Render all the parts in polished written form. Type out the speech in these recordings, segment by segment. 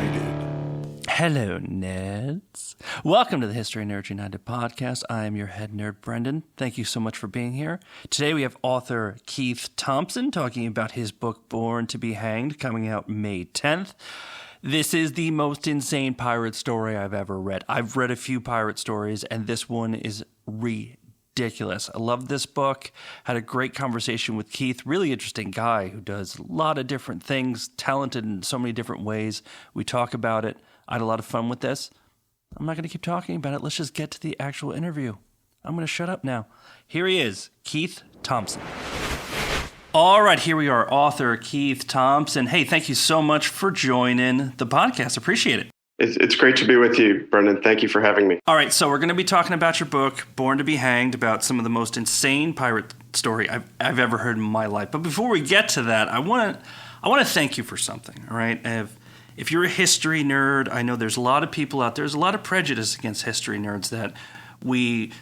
United. Hello, nerds. Welcome to the History Nerds United podcast. I am your head nerd, Brendan. Thank you so much for being here. Today we have author Keith Thomson talking about his book, Born to be Hanged, coming out May 10th. This is the most insane pirate story I've ever read. I've read a few pirate stories, and this one is ridiculous. I love this book. Had a great conversation with Keith. Really interesting guy who does a lot of different things, talented in so many different ways. We talk about it. I had a lot of fun with this. I'm not going to keep talking about it. Let's just get to the actual interview. I'm going to shut up now. Here he is, Keith Thomson. All right, here we are, author Keith Thomson. Hey, thank you so much for joining the podcast. Appreciate it. It's great to be with you, Brendan. Thank you for having me. All right, so we're going to be talking about your book, Born to be Hanged, about some of the most insane pirate story I've ever heard in my life. But before we get to that, I want to thank you for something, all right? If you're a history nerd, I know there's a lot of people out there, there's a lot of prejudice against history nerds that we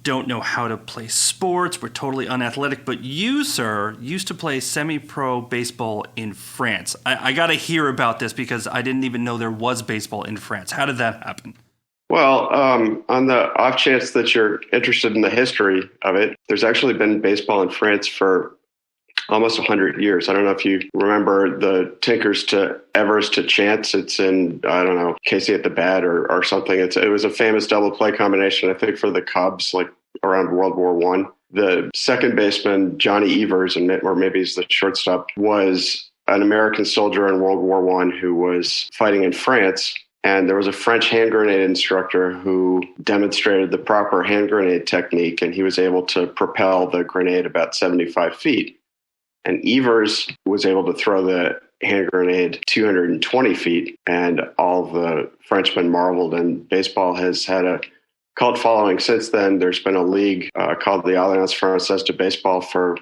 don't know how to play sports, we're totally unathletic, but you, sir, used to play semi-pro baseball in France. I got to hear about this because I didn't even know there was baseball in France. How did that happen? Well, on the off chance that you're interested in the history of it, there's actually been baseball in France for almost 100 years. I don't know if you remember the Tinkers to Evers to Chance. It's in, I don't know, Casey at the bat or something. It was a famous double play combination, I think, for the Cubs, like around World War I. The second baseman, Johnny Evers, or maybe he's the shortstop, was an American soldier in World War I who was fighting in France. And there was a French hand grenade instructor who demonstrated the proper hand grenade technique, and he was able to propel the grenade about 75 feet. And Evers was able to throw the hand grenade 220 feet, and all the Frenchmen marveled. And baseball has had a cult following since then. There's been a league called the Alliance Française de Baseball for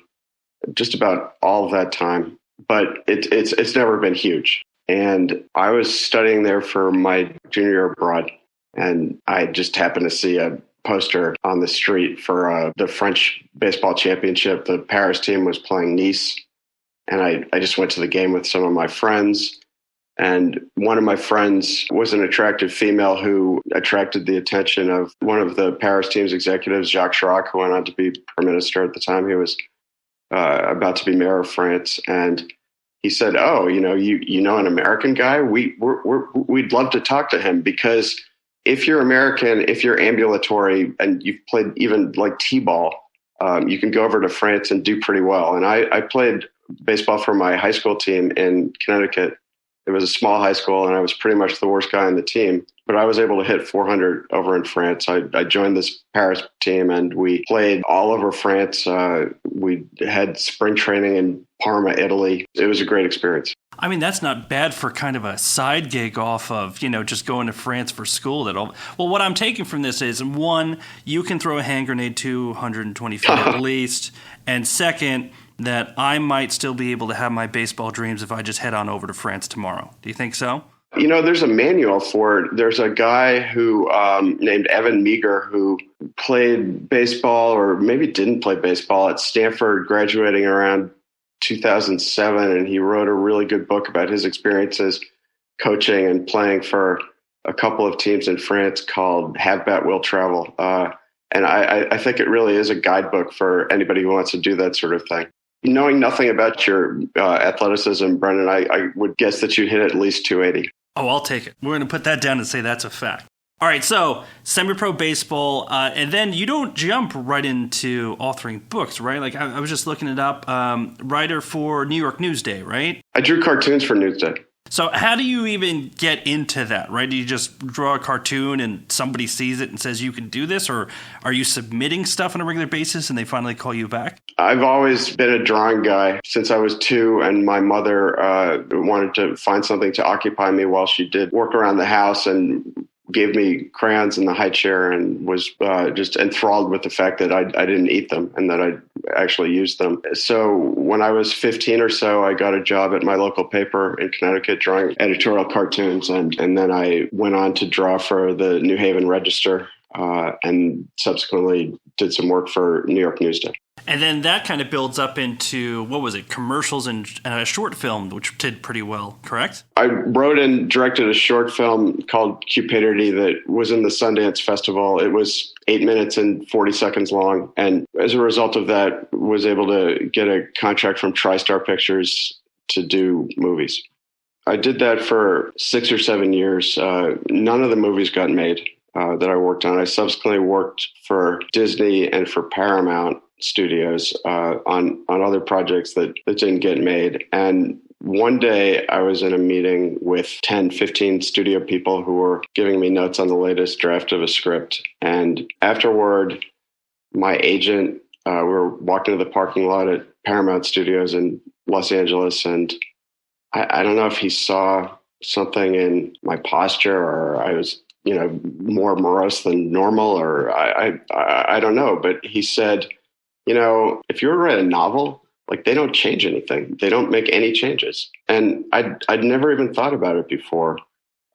just about all of that time, but it's never been huge. And I was studying there for my junior year abroad, and I just happened to see a poster on the street for the French baseball championship. The Paris team was playing Nice, and I just went to the game with some of my friends. And one of my friends was an attractive female who attracted the attention of one of the Paris team's executives, Jacques Chirac, who went on to be prime minister at the time. He was about to be mayor of France, and he said, "Oh, you know an American guy? We'd love to talk to him, because if you're American, if you're ambulatory, and you've played even like t-ball, you can go over to France and do pretty well." And I played baseball for my high school team in Connecticut. It was a small high school, and I was pretty much the worst guy on the team. But I was able to hit 400 over in France. I joined this Paris team, and we played all over France. We had spring training in Parma, Italy. It was a great experience. I mean, that's not bad for kind of a side gig off of, just going to France for school. Well, what I'm taking from this is, one, you can throw a hand grenade 220 feet at least. And second, that I might still be able to have my baseball dreams if I just head on over to France tomorrow. Do you think so? There's a manual for it. There's a guy who named Evan Meager who played baseball, or maybe didn't play baseball, at Stanford, graduating around 2007. And he wrote a really good book about his experiences coaching and playing for a couple of teams in France called Have Bat Will Travel. And I think it really is a guidebook for anybody who wants to do that sort of thing. Knowing nothing about your athleticism, Brendan, I would guess that you'd hit at least 280. Oh, I'll take it. We're going to put that down and say that's a fact. All right, so semi-pro baseball, and then you don't jump right into authoring books, right? Like I was just looking it up. Writer for New York Newsday, right? I drew cartoons for Newsday. So how do you even get into that, right? Do you just draw a cartoon and somebody sees it and says you can do this? Or are you submitting stuff on a regular basis and they finally call you back? I've always been a drawing guy since I was 2, and my mother wanted to find something to occupy me while she did work around the house, and gave me crayons in the high chair, and was just enthralled with the fact that I didn't eat them and that I actually used them. So when I was 15 or so, I got a job at my local paper in Connecticut drawing editorial cartoons. And then I went on to draw for the New Haven Register and subsequently did some work for New York Newsday. And then that kind of builds up into, what was it, commercials and a short film, which did pretty well, correct? I wrote and directed a short film called Cupidity that was in the Sundance Festival. It was 8 minutes and 40 seconds long. And as a result of that, was able to get a contract from TriStar Pictures to do movies. I did that for 6 or 7 years. None of the movies got made that I worked on. I subsequently worked for Disney and for Paramount Studios on other projects that didn't get made. And one day I was in a meeting with 10, 15 studio people who were giving me notes on the latest draft of a script. And afterward, my agent, we were walking to the parking lot at Paramount Studios in Los Angeles, and I don't know if he saw something in my posture, or I was, more morose than normal, or I don't know. But he said, if you ever read a novel, like, they don't change anything. They don't make any changes. And I'd never even thought about it before.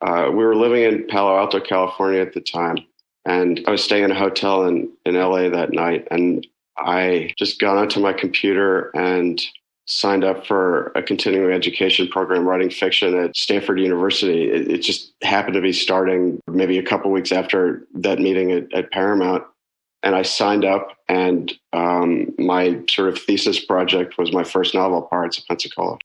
We were living in Palo Alto, California at the time, and I was staying in a hotel in LA that night. And I just got onto my computer and signed up for a continuing education program writing fiction at Stanford University. It just happened to be starting maybe a couple weeks after that meeting at Paramount. And I signed up, and my sort of thesis project was my first novel, Pirates of Pensacola.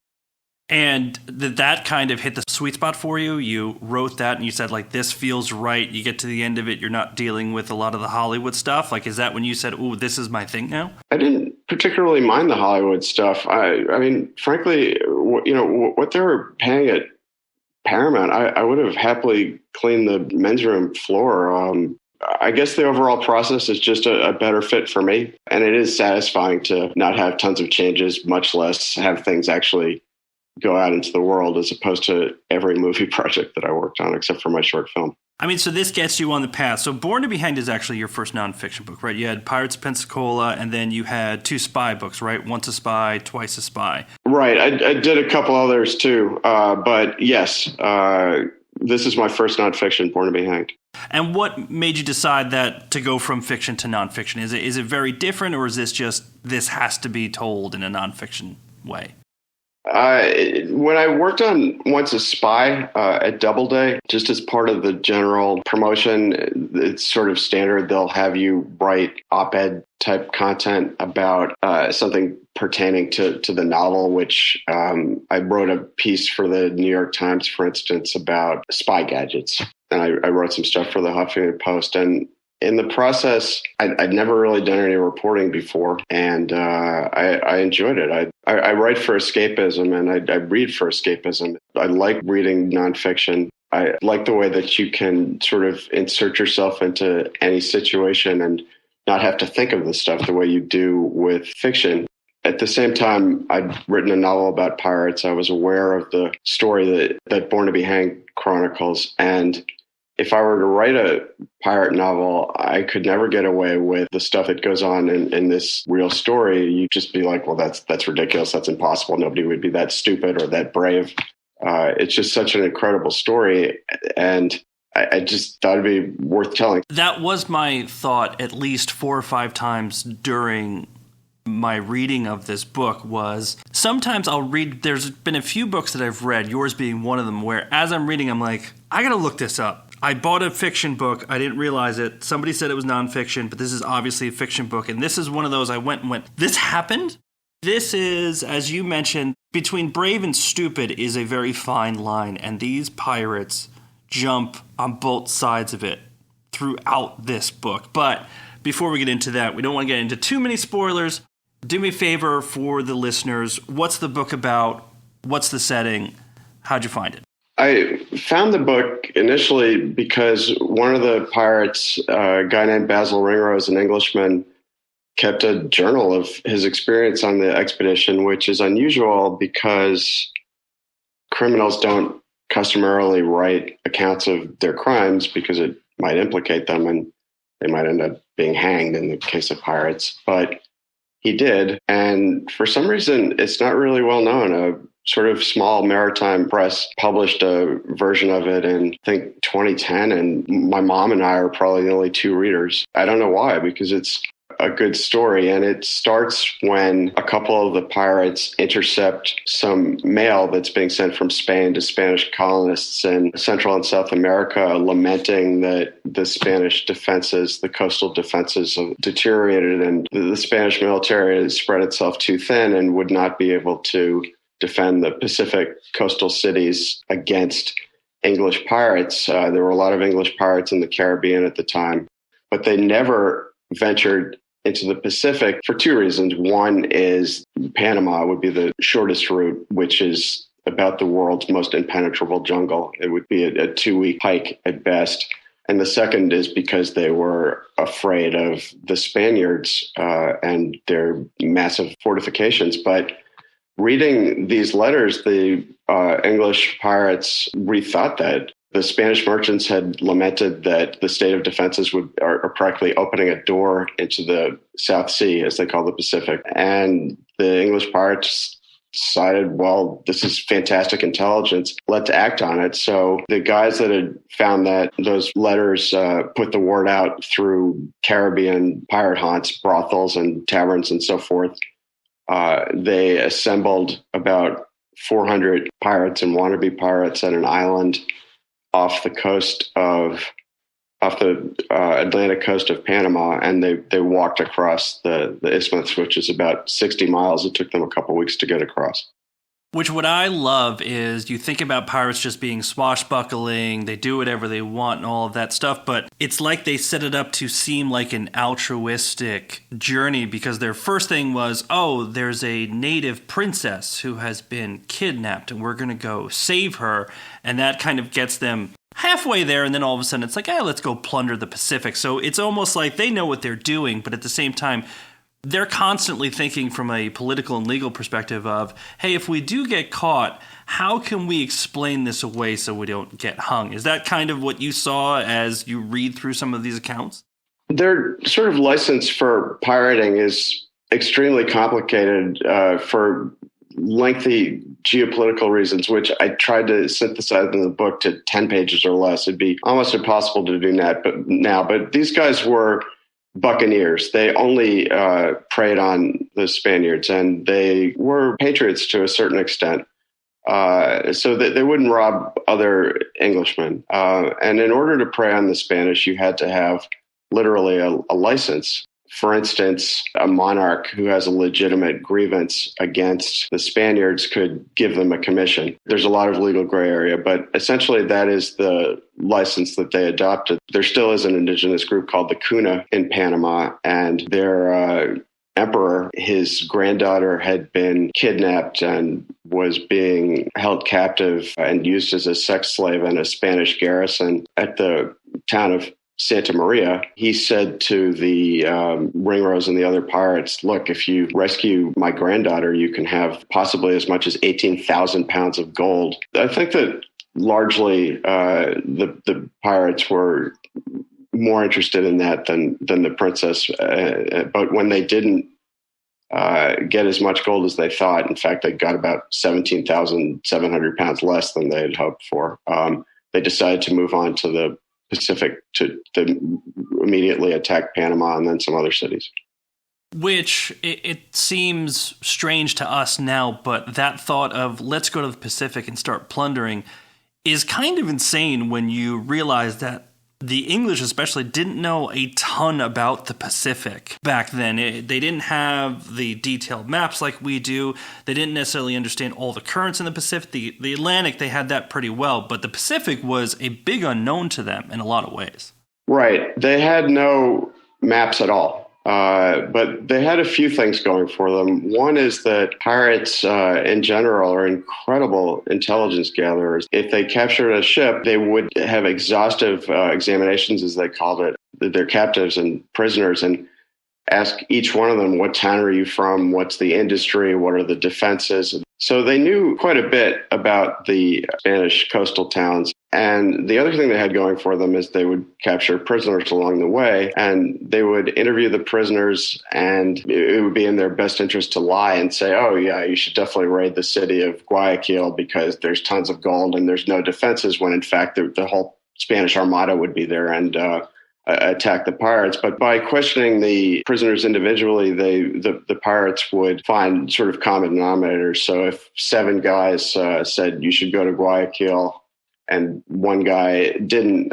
And did that kind of hit the sweet spot for you? You wrote that and you said, like, this feels right. You get to the end of it, you're not dealing with a lot of the Hollywood stuff. Like, is that when you said, "Ooh, this is my thing now"? I didn't particularly mind the Hollywood stuff. I mean, frankly, what they were paying at Paramount, I would have happily cleaned the men's room floor. I guess the overall process is just a better fit for me. And it is satisfying to not have tons of changes, much less have things actually go out into the world, as opposed to every movie project that I worked on, except for my short film. I mean, so this gets you on the path. So Born to be Hanged is actually your first nonfiction book, right? You had Pirates of Pensacola, and then you had 2 spy books, right? Once a Spy, Twice a Spy. Right. I did a couple others too. But yes, this is my first nonfiction, Born to be Hanged. And what made you decide that to go from fiction to nonfiction? Is it very different, or is this has to be told in a nonfiction way? When I worked on Once a Spy at Doubleday, just as part of the general promotion, it's sort of standard. They'll have you write op-ed type content about something pertaining to the novel, which I wrote a piece for the New York Times, for instance, about spy gadgets. And I wrote some stuff for the Huffington Post. And in the process, I'd never really done any reporting before, and I enjoyed it. I write for escapism, and I read for escapism. I like reading nonfiction. I like the way that you can sort of insert yourself into any situation and not have to think of the stuff the way you do with fiction. At the same time, I'd written a novel about pirates. I was aware of the story that Born to be Hanged chronicles, and if I were to write a pirate novel, I could never get away with the stuff that goes on in this real story. You'd just be like, well, that's ridiculous. That's impossible. Nobody would be that stupid or that brave. It's just such an incredible story. And I just thought it'd be worth telling. That was my thought at least 4 or 5 times during my reading of this book. Was sometimes I'll read, there's been a few books that I've read, yours being one of them, where as I'm reading, I'm like, I got to look this up. I bought a fiction book. I didn't realize it. Somebody said it was nonfiction, but this is obviously a fiction book. And this is one of those I went, this happened? This is, as you mentioned, between brave and stupid is a very fine line. And these pirates jump on both sides of it throughout this book. But before we get into that, we don't want to get into too many spoilers. Do me a favor for the listeners. What's the book about? What's the setting? How'd you find it? I found the book initially because one of the pirates, a guy named Basil Ringrose, an Englishman, kept a journal of his experience on the expedition, which is unusual because criminals don't customarily write accounts of their crimes because it might implicate them and they might end up being hanged in the case of pirates. But he did. And for some reason, it's not really well known. A sort of small maritime press published a version of it in, I think, 2010. And my mom and I are probably the only 2 readers. I don't know why, because it's a good story. And it starts when a couple of the pirates intercept some mail that's being sent from Spain to Spanish colonists in Central and South America, lamenting that the Spanish defenses, the coastal defenses, have deteriorated, and the Spanish military has spread itself too thin and would not be able to defend the Pacific coastal cities against English pirates. There were a lot of English pirates in the Caribbean at the time, but they never ventured into the Pacific for two reasons. One is Panama would be the shortest route, which is about the world's most impenetrable jungle. It would be a 2-week hike at best. And the second is because they were afraid of the Spaniards and their massive fortifications. But reading these letters, the English pirates rethought that. The Spanish merchants had lamented that the state of defenses are practically opening a door into the South Sea, as they call the Pacific. And the English pirates decided, well, this is fantastic intelligence. Let's act on it. So the guys that had found that, those letters put the word out through Caribbean pirate haunts, brothels and taverns and so forth. They assembled about 400 pirates and wannabe pirates at an island off the Atlantic coast of Panama, and they walked across the isthmus, which is about 60 miles. It took them a couple of weeks to get across. Which what I love is you think about pirates just being swashbuckling, they do whatever they want and all of that stuff, but it's like they set it up to seem like an altruistic journey because their first thing was, oh, there's a native princess who has been kidnapped and we're going to go save her. And that kind of gets them halfway there, and then all of a sudden it's like, let's go plunder the Pacific. So it's almost like they know what they're doing, but at the same time, they're constantly thinking from a political and legal perspective of, hey, if we do get caught, how can we explain this away so we don't get hung? Is that kind of what you saw as you read through some of these accounts? Their sort of license for pirating is extremely complicated for lengthy geopolitical reasons, which I tried to synthesize in the book to 10 pages or less. It'd be almost impossible to do that but these guys were buccaneers. They only preyed on the Spaniards, and they were patriots to a certain extent. So that they wouldn't rob other Englishmen. And in order to prey on the Spanish, you had to have literally a license. For instance, a monarch who has a legitimate grievance against the Spaniards could give them a commission. There's a lot of legal gray area, but essentially that is the license that they adopted. There still is an indigenous group called the Cuna in Panama, and their emperor, his granddaughter had been kidnapped and was being held captive and used as a sex slave in a Spanish garrison at the town of Santa Maria. He said to the Ringrose and the other pirates, look, if you rescue my granddaughter, you can have possibly as much as 18,000 pounds of gold. I think that largely the pirates were more interested in that than the princess. But when they didn't get as much gold as they thought, in fact, they got about 17,700 pounds less than they had hoped for. They decided to move on to the Pacific to immediately attack Panama and then some other cities. Which, it seems strange to us now, but that thought of let's go to the Pacific and start plundering is kind of insane when you realize that the English especially didn't know a ton about the Pacific back then. They didn't have the detailed maps like we do. They didn't necessarily understand all the currents in the Pacific. The Atlantic, they had that pretty well, but the Pacific was a big unknown to them in a lot of ways. Right. They had no maps at all. But they had a few things going for them. One is that pirates in general are incredible intelligence gatherers. If they captured a ship, they would have exhaustive examinations, as they called it, their captives and prisoners, and ask each one of them, what town are you from? What's the industry? What are the defenses? So they knew quite a bit about the Spanish coastal towns. And the other thing they had going for them is they would capture prisoners along the way, and they would interview the prisoners, and it would be in their best interest to lie and say, oh, yeah, you should definitely raid the city of Guayaquil because there's tons of gold and there's no defenses, when in fact the whole Spanish Armada would be there. And attack the pirates. But by questioning the prisoners individually, the pirates would find sort of common denominators. So if 7 guys said you should go to Guayaquil and one guy didn't,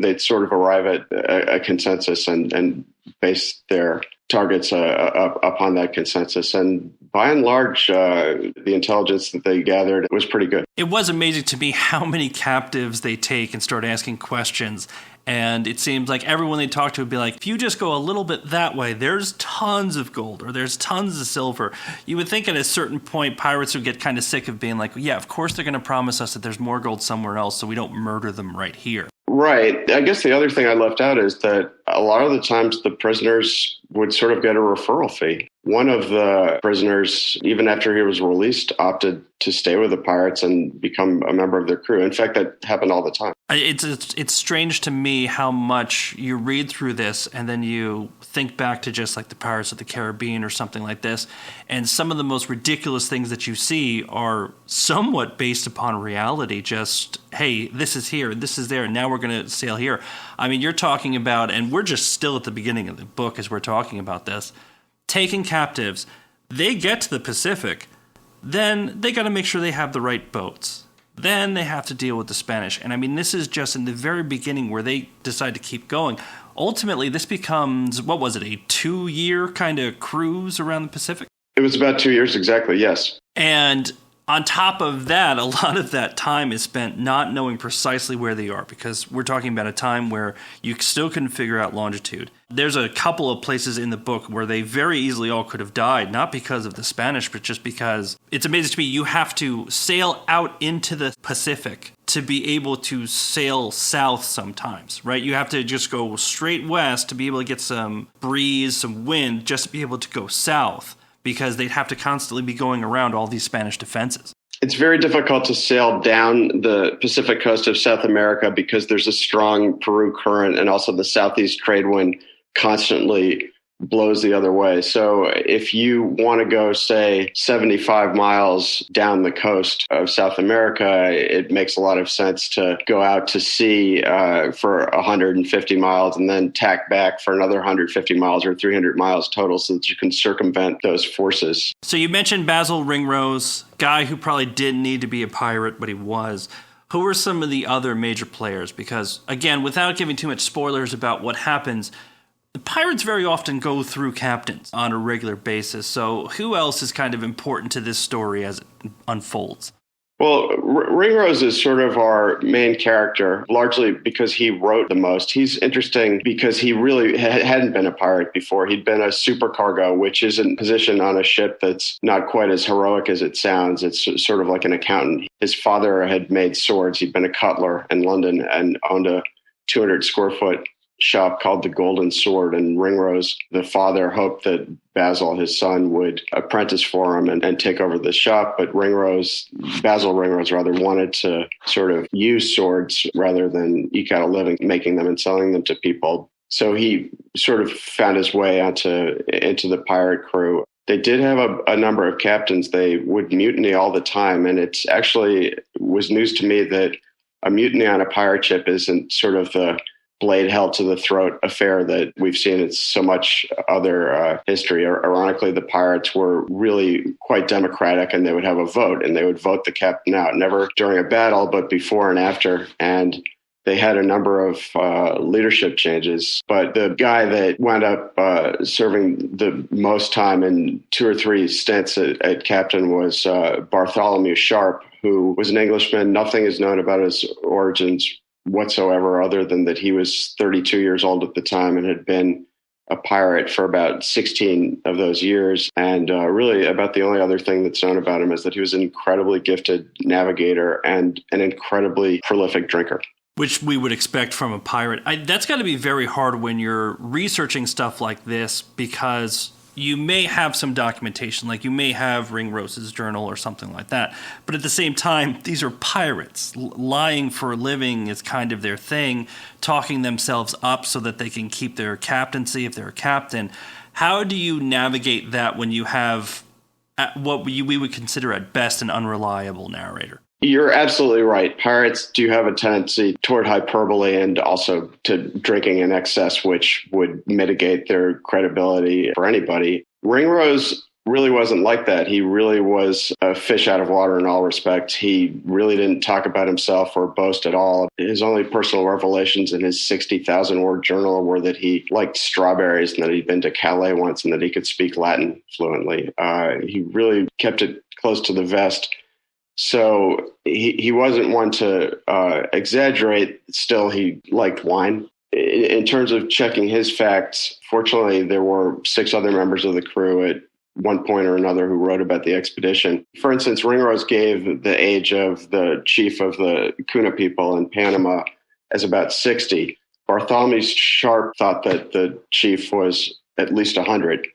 they'd sort of arrive at a consensus and base their targets upon that consensus. And by and large, the intelligence that they gathered was pretty good. It was amazing to me how many captives they take and start asking questions. And it seems like everyone they talk to would be like, if you just go a little bit that way, there's tons of gold or there's tons of silver. You would think at a certain point, pirates would get kind of sick of being like, yeah, of course they're going to promise us that there's more gold somewhere else, so we don't murder them right here. Right. I guess the other thing I left out is that a lot of the times the prisoners would sort of get a referral fee. One of the prisoners, even after he was released, opted to stay with the pirates and become a member of their crew. In fact, that happened all the time. It's strange to me how much you read through this and then you think back to just like the Pirates of the Caribbean or something like this, and some of the most ridiculous things that you see are somewhat based upon reality. Just, hey, this is here, this is there, and now we're going to sail here. I mean, you're talking about, and we're just still at the beginning of the book as we're talking about this, taking captives. They get to the Pacific, then they got to make sure they have the right boats. Then they have to deal with the Spanish. And I mean, this is just in the very beginning where they decide to keep going. Ultimately, this becomes, what was it, a 2-year kind of cruise around the Pacific? It was about 2 years exactly, yes. And on top of that, a lot of that time is spent not knowing precisely where they are, because we're talking about a time where you still couldn't figure out longitude. There's a couple of places in the book where they very easily all could have died, not because of the Spanish, but just because it's amazing to me you have to sail out into the Pacific to be able to sail south sometimes, right? You have to just go straight west to be able to get some breeze, some wind, just to be able to go south, because they'd have to constantly be going around all these Spanish defenses. It's very difficult to sail down the Pacific coast of South America because there's a strong Peru current, and also the southeast trade wind constantly blows the other way. So if you want to go, say, 75 miles down the coast of South America, it makes a lot of sense to go out to sea for 150 miles and then tack back for another 150 miles or 300 miles total so that you can circumvent those forces. So you mentioned Basil Ringrose, guy who probably didn't need to be a pirate, but he was. Who are some of the other major players? Because, again, without giving too much spoilers about what happens, the pirates very often go through captains on a regular basis. So who else is kind of important to this story as it unfolds? Well, Ringrose is sort of our main character, largely because he wrote the most. He's interesting because he really hadn't been a pirate before. He'd been a supercargo, which is a position on a ship that's not quite as heroic as it sounds. It's sort of like an accountant. His father had made swords. He'd been a cutler in London and owned a 200 square foot shop called the Golden Sword. And Ringrose, the father, hoped that Basil, his son, would apprentice for him and take over the shop. But Basil Ringrose wanted to sort of use swords rather than eke out a living making them and selling them to people. So he sort of found his way into the pirate crew. They did have a number of captains. They would mutiny all the time. And it was news to me that a mutiny on a pirate ship isn't sort of the blade held to the throat affair that we've seen in so much other history. Ironically, the pirates were really quite democratic, and they would have a vote, and they would vote the captain out, never during a battle, but before and after. And they had a number of leadership changes. But the guy that wound up serving the most time in 2 or 3 stints at captain was Bartholomew Sharp, who was an Englishman. Nothing is known about his origins whatsoever, other than that he was 32 years old at the time and had been a pirate for about 16 of those years. And really about the only other thing that's known about him is that he was an incredibly gifted navigator and an incredibly prolific drinker. Which we would expect from a pirate. That's got to be very hard when you're researching stuff like this, because you may have some documentation, like you may have Ringrose's journal or something like that. But at the same time, these are pirates. Lying for a living is kind of their thing, talking themselves up so that they can keep their captaincy if they're a captain. How do you navigate that when you have what we would consider at best an unreliable narrator? You're absolutely right. Pirates do have a tendency toward hyperbole and also to drinking in excess, which would mitigate their credibility for anybody. Ringrose really wasn't like that. He really was a fish out of water in all respects. He really didn't talk about himself or boast at all. His only personal revelations in his 60,000 word journal were that he liked strawberries and that he'd been to Calais once and that he could speak Latin fluently. He really kept it close to the vest. So he wasn't one to exaggerate. Still, he liked wine. In terms of checking his facts, fortunately, there were 6 other members of the crew at one point or another who wrote about the expedition. For instance, Ringrose gave the age of the chief of the Kuna people in Panama as about 60. Bartholomew Sharp thought that the chief was at least 100.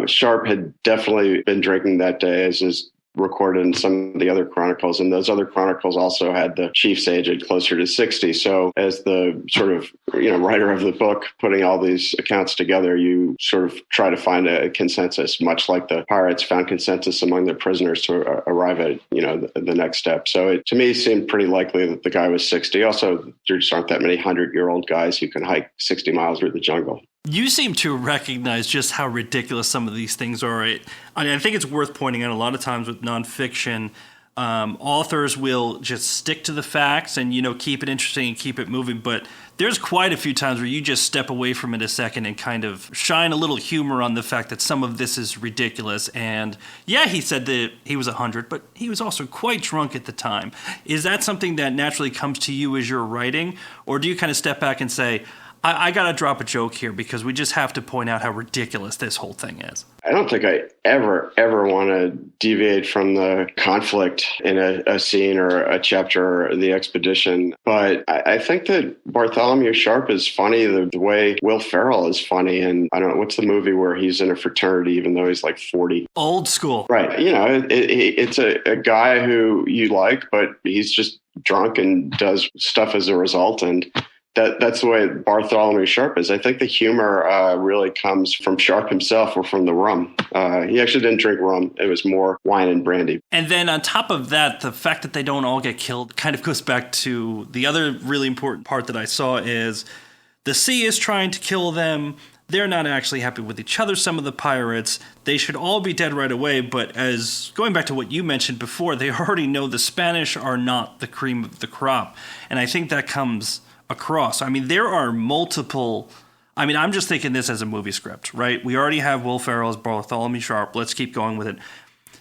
Sharp had definitely been drinking that day, as is recorded in some of the other chronicles, and those other chronicles also had the chief's age at closer to 60. So as the sort of writer of the book putting all these accounts together, you sort of try to find a consensus, much like the pirates found consensus among their prisoners to arrive at the next step. So it to me seemed pretty likely that the guy was 60. Also, there just aren't that many 100-year-old guys who can hike 60 miles through the jungle. You seem to recognize just how ridiculous some of these things are. I think it's worth pointing out a lot of times with nonfiction, authors will just stick to the facts and, keep it interesting and keep it moving. But there's quite a few times where you just step away from it a second and kind of shine a little humor on the fact that some of this is ridiculous. And yeah, he said that he was 100, but he was also quite drunk at the time. Is that something that naturally comes to you as you're writing? Or do you kind of step back and say, I got to drop a joke here because we just have to point out how ridiculous this whole thing is? I don't think I ever want to deviate from the conflict in a scene or a chapter or the expedition. But I think that Bartholomew Sharp is funny the way Will Ferrell is funny. And I don't know, what's the movie where he's in a fraternity even though he's like 40? Old School. Right. It's a guy who you like, but he's just drunk and does stuff as a result. And that's the way Bartholomew Sharp is. I think the humor really comes from Sharp himself or from the rum. He actually didn't drink rum. It was more wine and brandy. And then on top of that, the fact that they don't all get killed kind of goes back to the other really important part that I saw is the sea is trying to kill them. They're not actually happy with each other, some of the pirates. They should all be dead right away, but as going back to what you mentioned before, they already know the Spanish are not the cream of the crop. And I think that comes across. I mean, there are multiple. I mean, I'm just thinking this as a movie script, right? We already have Will Ferrell as Bartholomew Sharp. Let's keep going with it.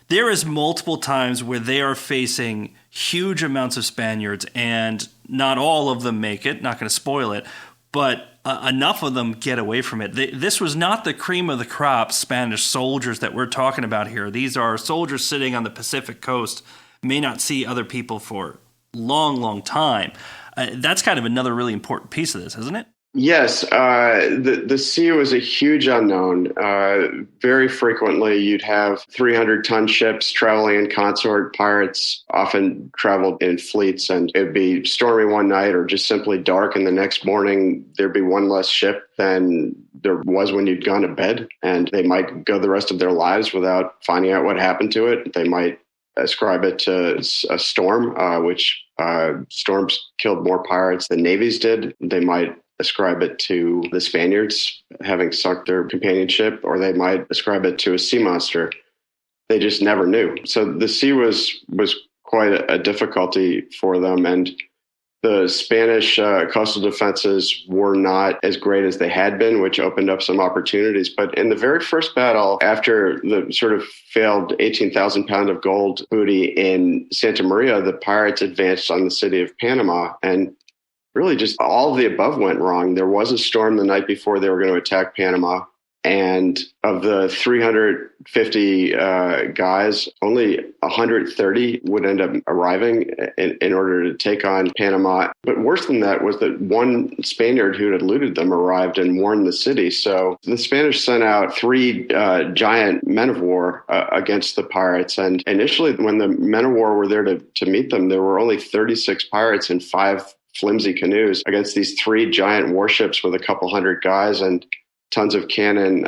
There is multiple times where they are facing huge amounts of Spaniards, and not all of them make it. Not going to spoil it, but enough of them get away from it. This was not the cream of the crop Spanish soldiers that we're talking about here. These are soldiers sitting on the Pacific coast, may not see other people for long time. That's kind of another really important piece of this, isn't it? Yes. The sea was a huge unknown. Very frequently, you'd have 300-ton ships traveling in consort. Pirates often traveled in fleets, and it'd be stormy one night or just simply dark, and the next morning, there'd be one less ship than there was when you'd gone to bed, and they might go the rest of their lives without finding out what happened to it. They might ascribe it to a storm, which storms killed more pirates than navies did. They might ascribe it to the Spaniards having sunk their companion ship, or they might ascribe it to a sea monster. They just never knew. So the sea was quite a difficulty for them, and the Spanish coastal defenses were not as great as they had been, which opened up some opportunities. But in the very first battle, after the sort of failed 18,000 pound of gold booty in Santa Maria, the pirates advanced on the city of Panama, and really just all of the above went wrong. There was a storm the night before they were going to attack Panama. And of the 350 guys, only 130 would end up arriving in order to take on Panama. But worse than that was that one Spaniard who had eluded them arrived and warned the city. So the Spanish sent out 3 giant men of war against the pirates. And initially, when the men of war were there to meet them, there were only 36 pirates in 5 flimsy canoes against these 3 giant warships with a couple hundred guys. And tons of cannon,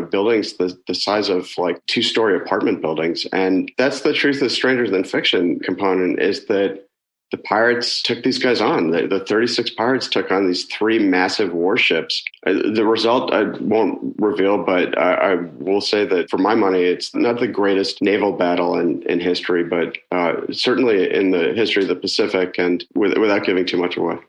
buildings the size of like 2-story apartment buildings. And that's the truth of Stranger Than Fiction component, is that the pirates took these guys on. The 36 pirates took on these 3 massive warships. The result I won't reveal, but I will say that for my money, it's not the greatest naval battle in history, but certainly in the history of the Pacific, and without giving too much away.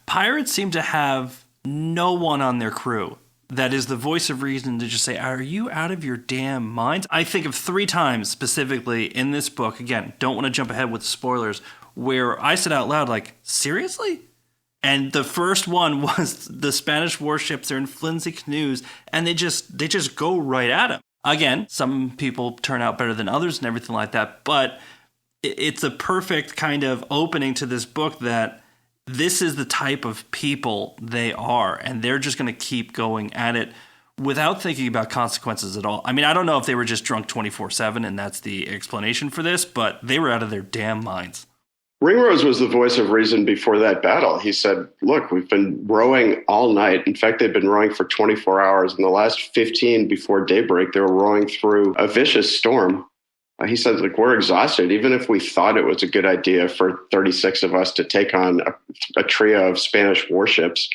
Pirates seem to have no one on their crew that is the voice of reason to just say, are you out of your damn minds? I think of 3 times specifically in this book, again, don't want to jump ahead with spoilers, where I said out loud, like, seriously? And the first one was the Spanish warships. They're in flimsy canoes, and they just go right at them. Again, some people turn out better than others and everything like that, but it's a perfect kind of opening to this book that this is the type of people they are, and they're just going to keep going at it without thinking about consequences at all. I mean, I don't know if they were just drunk 24/7, and that's the explanation for this, but they were out of their damn minds. Ringrose was the voice of reason before that battle. He said, look, we've been rowing all night. In fact, they've been rowing for 24 hours. In the last 15 before daybreak, they were rowing through a vicious storm. He said, like, we're exhausted. Even if we thought it was a good idea for 36 of us to take on a trio of Spanish warships,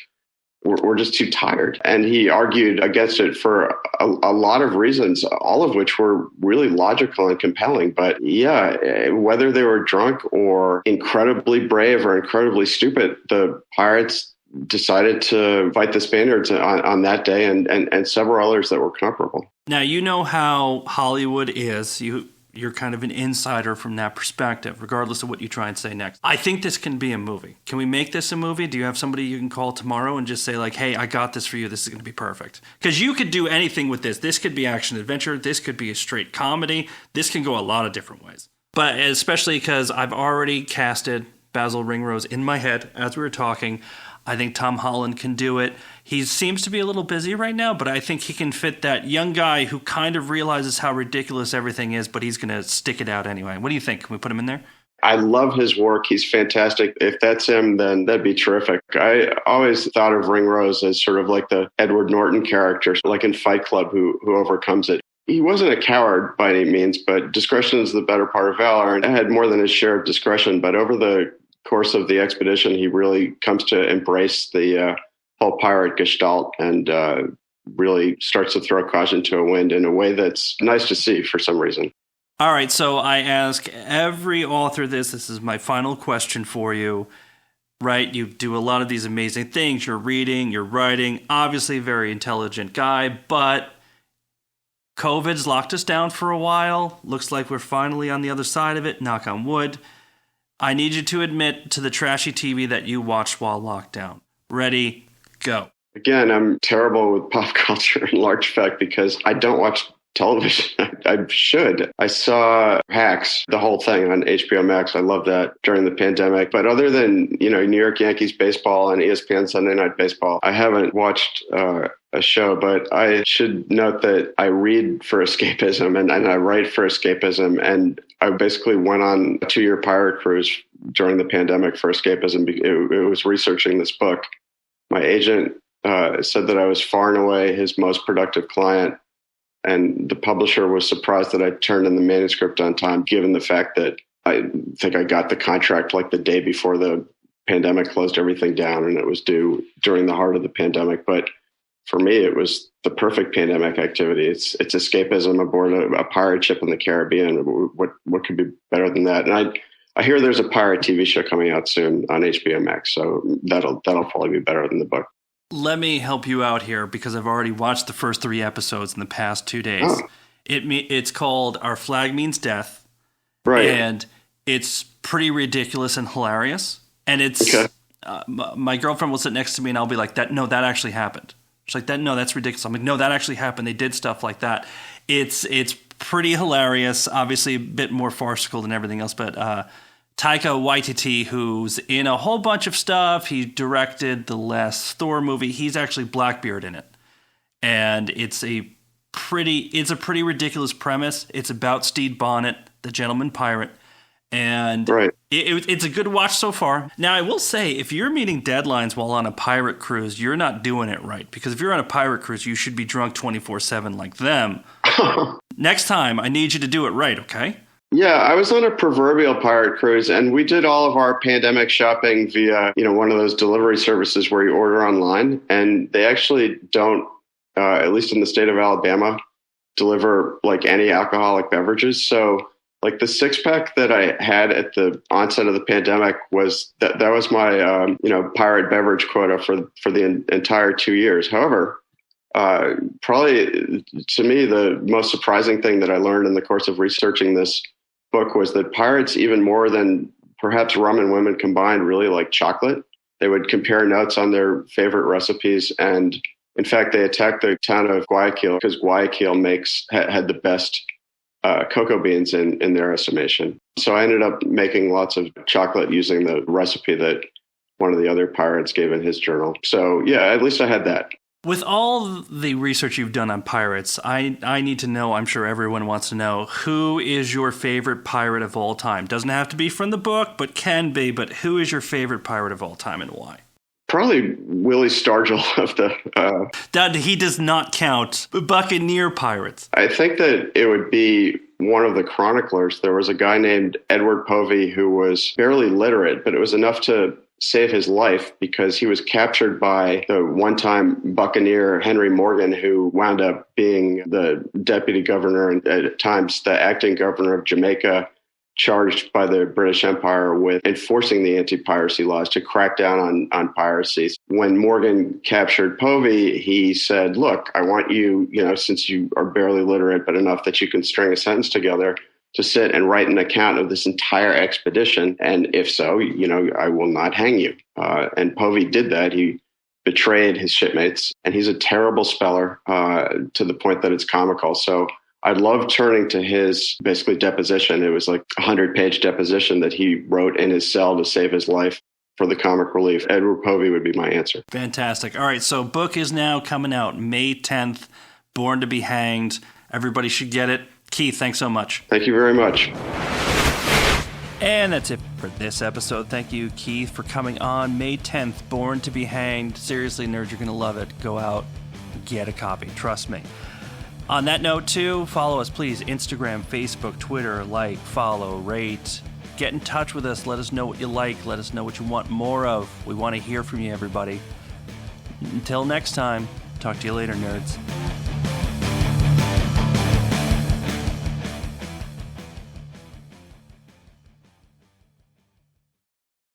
we're just too tired. And he argued against it for a lot of reasons, all of which were really logical and compelling. But yeah, whether they were drunk or incredibly brave or incredibly stupid, the pirates decided to fight the Spaniards on that day and several others that were comparable. Now, you know how Hollywood is. You're kind of an insider from that perspective, regardless of what you try and say next. I think this can be a movie. Can we make this a movie? Do you have somebody you can call tomorrow and just say, like, hey, I got this for you. This is going to be perfect. Because you could do anything with this. This could be action adventure. This could be a straight comedy. This can go a lot of different ways. But especially because I've already casted Basil Ringrose in my head as we were talking. I think Tom Holland can do it. He seems to be a little busy right now, but I think he can fit that young guy who kind of realizes how ridiculous everything is, but he's going to stick it out anyway. What do you think? Can we put him in there? I love his work. He's fantastic. If that's him, then that'd be terrific. I always thought of Ringrose as sort of like the Edward Norton character, like in Fight Club, who overcomes it. He wasn't a coward by any means, but discretion is the better part of valor. And I had more than his share of discretion, but over the course of the expedition, he really comes to embrace the whole pirate gestalt and really starts to throw caution to a wind in a way that's nice to see for some reason. All right, so I ask every author this is my final question for you, right? You do a lot of these amazing things. You're reading, you're writing, obviously a very intelligent guy, but COVID's locked us down for a while. Looks like we're finally on the other side of it, knock on wood. I need you to admit to the trashy TV that you watched while locked down. Ready, go. Again, I'm terrible with pop culture in large fact because I don't watch television. I should. I saw Hacks, the whole thing on HBO Max. I loved that during the pandemic. But other than, New York Yankees baseball and ESPN Sunday Night Baseball, I haven't watched a show. But I should note that I read for escapism and I write for escapism. And I basically went on a 2-year pirate cruise during the pandemic for escapism. It was researching this book. My agent said that I was far and away his most productive client. And the publisher was surprised that I turned in the manuscript on time, given the fact that I think I got the contract like the day before the pandemic closed everything down and it was due during the heart of the pandemic. But for me, it was the perfect pandemic activity. It's escapism aboard a pirate ship in the Caribbean. What could be better than that? And I hear there's a pirate TV show coming out soon on HBO Max, so that'll probably be better than the book. Let me help you out here because I've already watched the first 3 episodes in the past 2 days. Oh. It's called Our Flag Means Death. Right. And it's pretty ridiculous and hilarious. And it's okay. My girlfriend will sit next to me and I'll be like, that actually happened. She's like, no, that's ridiculous. I'm like, no, that actually happened. They did stuff like that. It's pretty hilarious, obviously a bit more farcical than everything else, but Taika Waititi, who's in a whole bunch of stuff. He directed the last Thor movie. He's actually Blackbeard in it. And it's a pretty ridiculous premise. It's about Stede Bonnet, the gentleman pirate. And right. It's a good watch so far. Now, I will say, if you're meeting deadlines while on a pirate cruise, you're not doing it right. Because if you're on a pirate cruise, you should be drunk 24/7 like them. Next time, I need you to do it right, okay? Yeah, I was on a proverbial pirate cruise, and we did all of our pandemic shopping via, one of those delivery services where you order online. And they actually don't, at least in the state of Alabama, deliver like any alcoholic beverages. So like the 6-pack that I had at the onset of the pandemic was that was my, pirate beverage quota for the entire 2 years. However, probably to me, the most surprising thing that I learned in the course of researching this book was that pirates, even more than perhaps rum and women combined, really like chocolate. They would compare notes on their favorite recipes. And in fact, they attacked the town of Guayaquil because Guayaquil had the best cocoa beans in their estimation. So I ended up making lots of chocolate using the recipe that one of the other pirates gave in his journal. So yeah, at least I had that. With all the research you've done on pirates, I need to know, I'm sure everyone wants to know, who is your favorite pirate of all time? Doesn't have to be from the book, but can be. But who is your favorite pirate of all time and why? Probably Willie Stargell of the... That he does not count Buccaneer pirates. I think that it would be one of the chroniclers. There was a guy named Edward Povey who was barely literate, but it was enough to save his life because he was captured by the one-time buccaneer Henry Morgan, who wound up being the deputy governor and at times the acting governor of Jamaica, charged by the British Empire with enforcing the anti-piracy laws to crack down on piracy. When Morgan captured Povey, he said, look, I want you, since you are barely literate, but enough that you can string a sentence together, to sit and write an account of this entire expedition. And if so, I will not hang you. And Povey did that. He betrayed his shipmates, and he's a terrible speller to the point that it's comical. So I love turning to his basically deposition. It was like a 100-page deposition that he wrote in his cell to save his life for the comic relief. Edward Povey would be my answer. Fantastic. All right, so book is now coming out May 10th, Born to be Hanged. Everybody should get it. Keith, thanks so much. Thank you very much. And that's it for this episode. Thank you, Keith, for coming on May 10th, Born to be Hanged. Seriously, nerds, you're going to love it. Go out, get a copy. Trust me. On that note, too, follow us, please. Instagram, Facebook, Twitter, like, follow, rate. Get in touch with us. Let us know what you like. Let us know what you want more of. We want to hear from you, everybody. Until next time, talk to you later, nerds.